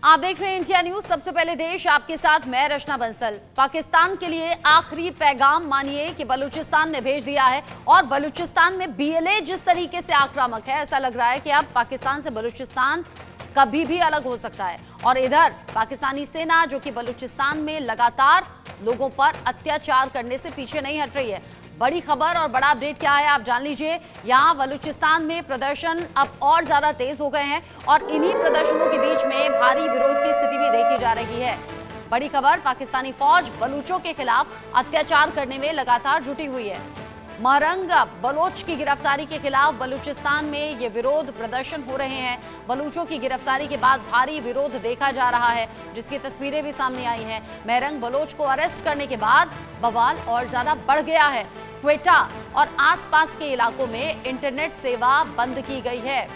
आप देख रहे हैं इंडिया न्यूज। सबसे पहले देश आपके साथ, मैं रचना बंसल। पाकिस्तान के लिए आखिरी पैगाम मानिए कि बलूचिस्तान ने भेज दिया है और बलूचिस्तान में बीएलए जिस तरीके से आक्रामक है, ऐसा लग रहा है कि अब पाकिस्तान से बलूचिस्तान कभी भी अलग हो सकता है। और इधर पाकिस्तानी सेना जो कि बलूचिस्तान में लगातार लोगों पर अत्याचार करने से पीछे नहीं हट रही है। बड़ी खबर और बड़ा अपडेट क्या है आप जान लीजिए। यहाँ बलूचिस्तान में प्रदर्शन अब और ज्यादा तेज हो गए हैं और इन्हीं प्रदर्शनों के बीच में भारी विरोध की स्थिति भी देखी जा रही है। बड़ी खबर, पाकिस्तानी फौज बलूचों के खिलाफ अत्याचार करने में लगातार जुटी हुई है। महरंग बलोच की गिरफ्तारी के खिलाफ बलूचिस्तान में ये विरोध प्रदर्शन हो रहे हैं। बलूचों की गिरफ्तारी के बाद भारी विरोध देखा जा रहा है, जिसकी तस्वीरें भी सामने आई हैं। महरंग बलोच को अरेस्ट करने के बाद बवाल और ज्यादा बढ़ गया है। क्वेटा और आसपास के इलाकों में इंटरनेट सेवा बंद की गई है।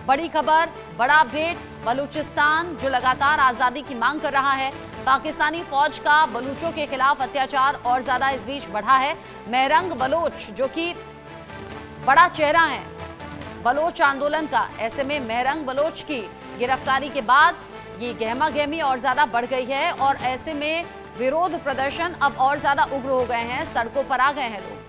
बड़ी खबर, बड़ा अपडेट, बलूचिस्तान जो लगातार आजादी की मांग कर रहा है, पाकिस्तानी फौज का बलूचों के खिलाफ अत्याचार और ज्यादा इस बीच बढ़ा है। महरंग बलोच जो कि बड़ा चेहरा है बलोच आंदोलन का, ऐसे में महरंग बलोच की गिरफ्तारी के बाद ये गहमा गहमी और ज्यादा बढ़ गई है और ऐसे में विरोध प्रदर्शन अब और ज्यादा उग्र हो गए हैं। सड़कों पर आ गए हैं लोग,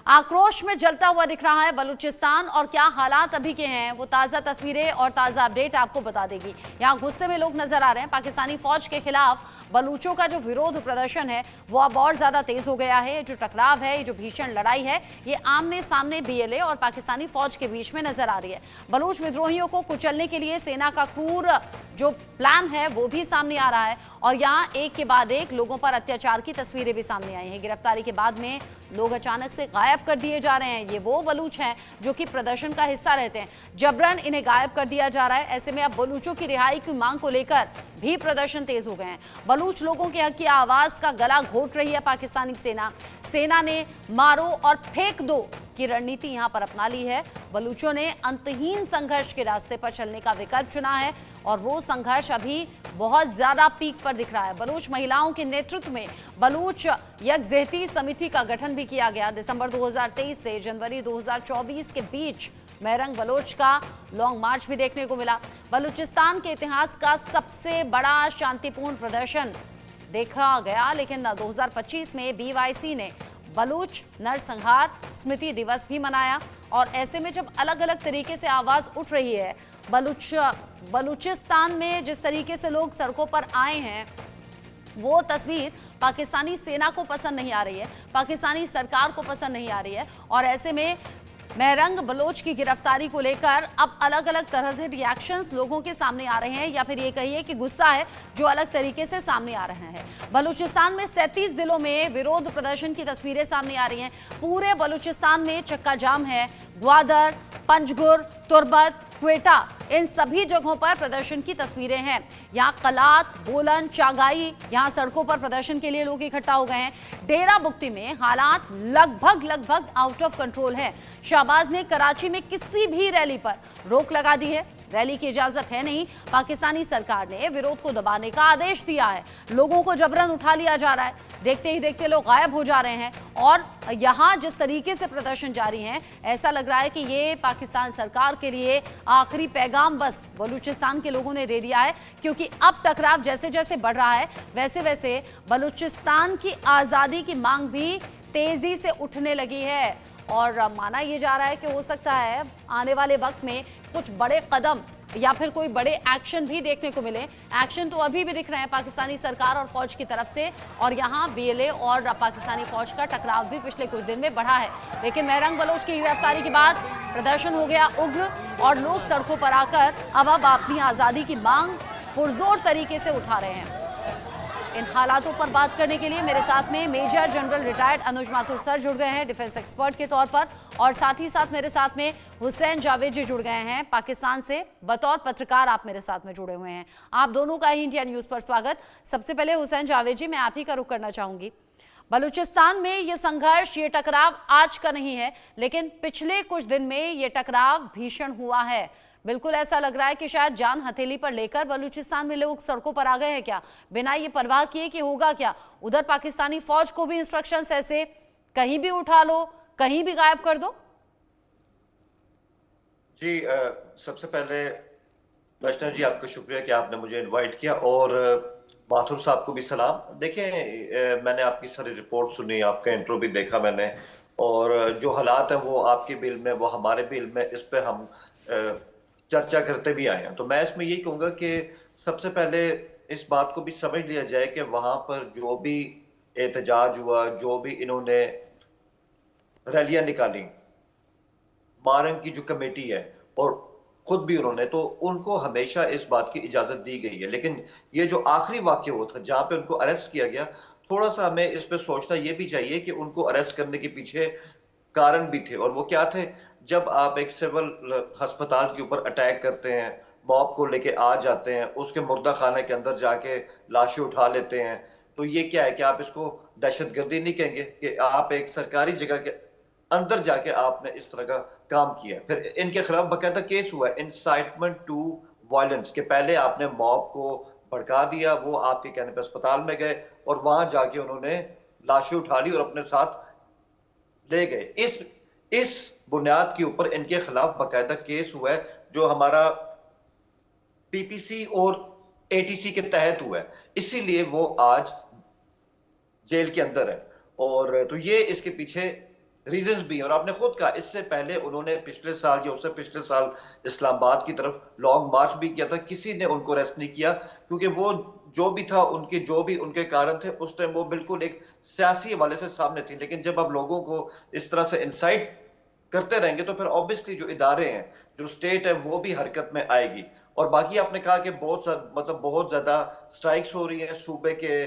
आक्रोश में जलता हुआ दिख रहा है बलूचिस्तान। और क्या हालात अभी के हैं, वो ताज़ा तस्वीरें और ताज़ा अपडेट आपको बता देगी। यहाँ गुस्से में लोग नजर आ रहे हैं। पाकिस्तानी फौज के खिलाफ बलूचों का जो विरोध प्रदर्शन है वो अब और ज़्यादा तेज हो गया है। जो टकराव है, ये जो भीषण लड़ाई है, ये आमने सामने बीएलए और पाकिस्तानी फौज के बीच में नजर आ रही है। बलूच विद्रोहियों को कुचलने के लिए सेना का क्रूर जो प्लान है वो भी सामने आ रहा है और यहाँ एक के बाद एक लोगों पर अत्याचार की तस्वीरें भी सामने आई हैं। गिरफ्तारी के बाद में लोग अचानक से गायब कर दिए जा रहे हैं। ये वो बलूच हैं जो कि प्रदर्शन का हिस्सा रहते हैं, जबरन इन्हें गायब कर दिया जा रहा है। ऐसे में अब बलूचों की रिहाई की मांग को लेकर भी प्रदर्शन तेज हो गए हैं। बलूच लोगों के हक की आवाज का गला घोट रही है पाकिस्तानी सेना। सेना ने मारो और फेंक दो की रणनीति यहां पर अपना ली है। बलूचों ने अंतहीन संघर्ष के रास्ते पर चलने का विकल्प चुना है और वो संघर्ष अभी बहुत ज्यादा पीक पर दिख रहा है। बलूच महिलाओं के नेतृत्व में बलूच यकजहती समिति का गठन भी किया गया। दिसंबर 2023 से जनवरी 2024 के बीच महरंग बलोच का लॉन्ग मार्च भी देखने को मिला। बलूचिस्तान के इतिहास का सबसे बड़ा शांतिपूर्ण प्रदर्शन देखा गया, लेकिन 2025 में बीवाईसी ने बलूच नरसंहार स्मृति दिवस भी मनाया। और ऐसे में जब अलग अलग तरीके से आवाज उठ रही है, बलूचिस्तान में जिस तरीके से लोग सड़कों पर आए हैं, वो तस्वीर पाकिस्तानी सेना को पसंद नहीं आ रही है, पाकिस्तानी सरकार को पसंद नहीं आ रही है। और ऐसे में महरंग बलोच की गिरफ्तारी को लेकर अब अलग अलग तरह से रिएक्शंस लोगों के सामने आ रहे हैं, या फिर ये कहिए कि गुस्सा है जो अलग तरीके से सामने आ रहे हैं। बलूचिस्तान में 37 जिलों में विरोध प्रदर्शन की तस्वीरें सामने आ रही हैं। पूरे बलूचिस्तान में चक्का जाम है। ग्वादर, पंजगुर, तुर्बत, क्वेटा, इन सभी जगहों पर प्रदर्शन की तस्वीरें हैं। यहाँ कलात, बोलन, चागाई, यहाँ सड़कों पर प्रदर्शन के लिए लोग इकट्ठा हो गए हैं। डेरा बुक्ती में हालात लगभग आउट ऑफ कंट्रोल है। शहबाज ने कराची में किसी भी रैली पर रोक लगा दी है। रैली की इजाजत है नहीं। पाकिस्तानी सरकार ने विरोध को दबाने का आदेश दिया है। लोगों को जबरन उठा लिया जा रहा है। देखते ही देखते लोग गायब हो जा रहे हैं। और यहाँ जिस तरीके से प्रदर्शन जारी है, ऐसा लग रहा है कि ये पाकिस्तान सरकार के लिए आखिरी पैगाम बस बलूचिस्तान के लोगों ने दे दिया है, क्योंकि अब टकराव जैसे जैसे बढ़ रहा है, वैसे वैसे बलूचिस्तान की आज़ादी की मांग भी तेजी से उठने लगी है। और माना यह जा रहा है कि हो सकता है आने वाले वक्त में कुछ बड़े कदम या फिर कोई बड़े एक्शन भी देखने को मिले। एक्शन तो अभी भी दिख रहे हैं पाकिस्तानी सरकार और फौज की तरफ से, और यहाँ बीएलए और पाकिस्तानी फौज का टकराव भी पिछले कुछ दिन में बढ़ा है। लेकिन महरंग बलोच की गिरफ्तारी के बाद प्रदर्शन हो गया उग्र और लोग सड़कों पर आकर अब अपनी आज़ादी की मांग पुरजोर तरीके से उठा रहे हैं। इन हालातों पर बात करने के लिए मेरे साथ में मेजर जनरल रिटायर्ड अनुज माथुर सर जुड़ गए हैं डिफेंस एक्सपर्ट के तौर पर, और साथ ही साथ मेरे साथ में हुसैन जावेद जी जुड़ गए हैं पाकिस्तान से, बतौर पत्रकार आप मेरे साथ में जुड़े हुए हैं। आप दोनों का ही इंडिया न्यूज पर स्वागत। सबसे पहले हुसैन जावेद जी, मैं आप ही का रुख करना चाहूंगी। बलूचिस्तान में ये संघर्ष, ये टकराव आज का नहीं है, लेकिन पिछले कुछ दिन में ये टकराव भीषण हुआ है। बिल्कुल ऐसा लग रहा है कि शायद जान हथेली पर लेकर बलूचिस्तान में लोग सड़कों पर आ गए हैं क्या, बिना ये परवाह किए कि होगा क्या। उधर पाकिस्तानी फौज को भी इंस्ट्रक्शंस ऐसे, कहीं भी उठा लो, कहीं भी गायब कर दो। जी सबसे पहले रचना जी, आपका शुक्रिया कि आपने मुझे इनवाइट किया। और माथुर साहब को भी सलाम। देखें, मैंने आपकी सारी रिपोर्ट सुनी, आपका इंट्रो भी देखा मैंने। और जो हालात हैं वो आपके बिल में, वो हमारे बिल में, इस पे हम चर्चा करते भी आए हैं। तो मैं इसमें यही कहूंगा कि सबसे पहले इस बात को भी समझ लिया जाए कि वहां पर जो भी एहतजाज हुआ, जो भी इन्होंने रैलियां निकाली, मारंग की जो कमेटी है, और खुद भी उन्होंने, तो उनको हमेशा इस बात की इजाजत दी गई है। लेकिन ये जो आखिरी वाक्य हुआ था जहां पे उनको अरेस्ट किया गया, थोड़ा सा हमें इस पे सोचना ये भी चाहिए कि उनको अरेस्ट करने के पीछे कारण भी थे, और वो क्या थे। जब आप एक सिविल अस्पताल के ऊपर अटैक करते हैं, मॉब को लेके आ जाते हैं, उसके मुर्दा खाने के अंदर जाके लाशें उठा लेते हैं, तो ये क्या है कि आप इसको दहशतगर्दी नहीं कहेंगे कि आप एक सरकारी जगह के अंदर जाके आपने इस तरह का काम किया। फिर इनके खिलाफ बकायदा केस हुआ, इंसाइटमेंट टू वायलेंस, के पहले आपने मॉब को भड़का दिया, वो आपके कहने पे अस्पताल में गए और वहां जाके उन्होंने लाशें उठा ली और अपने साथ ले गए। इस बुनियाद के ऊपर इनके खिलाफ बकायदा केस हुआ है, जो हमारा पीपीसी और एटीसी के तहत हुआ है, इसीलिए वो आज जेल के अंदर है। और तो ये इसके पीछे रीजंस भी हैं। और आपने खुद कहा, इससे पहले उन्होंने पिछले साल या उससे पिछले साल इस्लामाबाद की तरफ लॉन्ग मार्च भी किया था, किसी ने उनको अरेस्ट नहीं किया, क्योंकि वो जो भी था, उनके जो भी उनके कारण थे उस टाइम, वो बिल्कुल एक सियासी हवाले से सामने थी। लेकिन जब आप लोगों को इस तरह से इंसाइट करते रहेंगे तो फिर ऑब्वियसली जो इदारे हैं, जो स्टेट है, वो भी हरकत में आएगी। और बाकी आपने कहा कि मतलब बहुत ज्यादा स्ट्राइक्स हो रही है सूबे के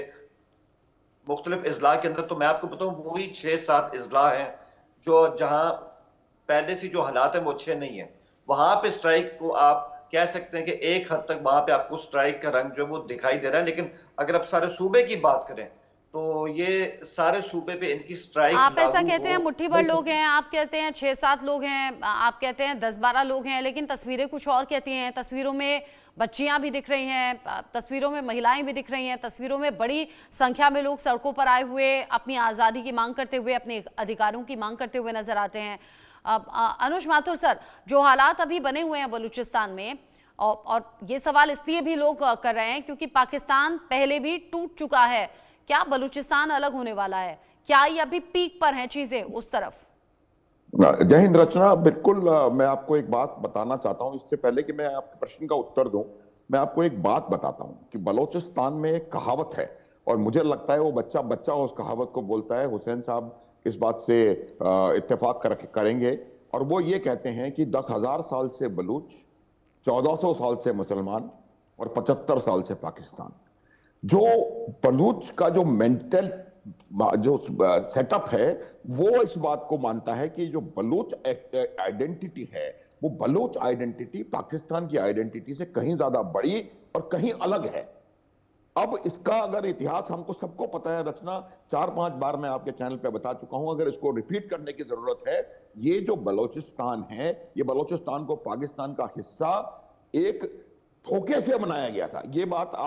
मुख्तलिफ इजला के अंदर। तो मैं आपको बताऊं, वही 6-7 इजला हैं जो जहां पहले से जो हालात है वो अच्छे नहीं है। वहां पे स्ट्राइक को आप कह सकते हैं कि एक हद तक वहां पे आपको स्ट्राइक का रंग जो है वो दिखाई दे रहा है। लेकिन अगर आप सारे सूबे की बात करें तो ये सारे सूबे पे इनकी स्ट्राइक आप ऐसा लागू कहते हैं हो मुट्ठी भर नहीं लोग सकती। हैं, आप कहते हैं 6-7 लोग हैं, आप कहते हैं 10-12 लोग हैं, लेकिन तस्वीरें कुछ और कहती हैं। तस्वीरों में बच्चियां भी दिख रही हैं, तस्वीरों में महिलाएं भी दिख रही हैं, तस्वीरों में बड़ी संख्या में लोग सड़कों पर आए हुए अपनी आज़ादी की मांग करते हुए, अपने अधिकारों की मांग करते हुए नजर आते हैं। अनुज माथुर सर, जो हालात अभी बने हुए हैं बलूचिस्तान में, और ये सवाल इसलिए भी लोग कर रहे हैं क्योंकि पाकिस्तान पहले भी टूट चुका है। क्या बलूचिस्तान अलग होने वाला है? क्या ये अभी पीक पर हैं चीजें उस तरफ? जय हिंद रचना। बिल्कुल, मैं आपको एक बात बताना चाहता हूं। इससे पहले कि मैं आपके प्रश्न का उत्तर दूं, मैं आपको एक बात बताता हूं कि बलूचिस्तान में एक कहावत है, और मुझे लगता है वो बच्चा बच्चा उस कहावत को बोलता है। हुसैन साहब इस बात से इत्तेफाक करेंगे। और वो ये कहते हैं कि 10,000 साल से बलूच, 1400 साल से मुसलमान, और 75 साल से पाकिस्तान। जो बलूच का जो मेंटल जो सेटअप है, वो इस बात को मानता है कि जो बलूच आइडेंटिटी है, वो बलूच आइडेंटिटी पाकिस्तान की आइडेंटिटी से कहीं ज्यादा बड़ी और कहीं अलग है। अब इसका अगर इतिहास हमको सबको पता है रचना, 4-5 बार मैं आपके चैनल पे बता चुका हूं, अगर इसको रिपीट करने की जरूरत है। ये जो बलूचिस्तान है, ये बलूचिस्तान को पाकिस्तान का हिस्सा एक धोखे से बनाया गया था। ये बात